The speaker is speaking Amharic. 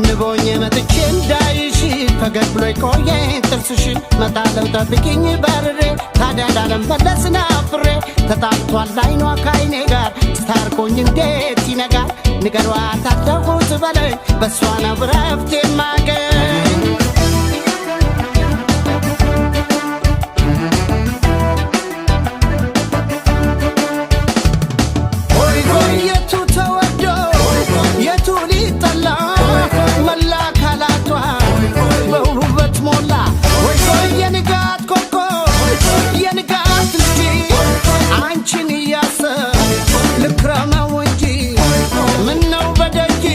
ንቦኝ መጥቼ እንዳይሽ ፈገግ ብሎ ቆየ ጥርስሽ መጣለው ጠብቂኝ በርሬ ታዲያ ዳለም በለስና ፍሬ ተጣልቷል አይኗ ካይኔ ጋር ስታርቆኝ እንዴት ይነጋል ንገሯት አደጉት በለኝ በሷ ነው ረፍት የማገኝ Anchini yasa, look rama wanji, minno badaji.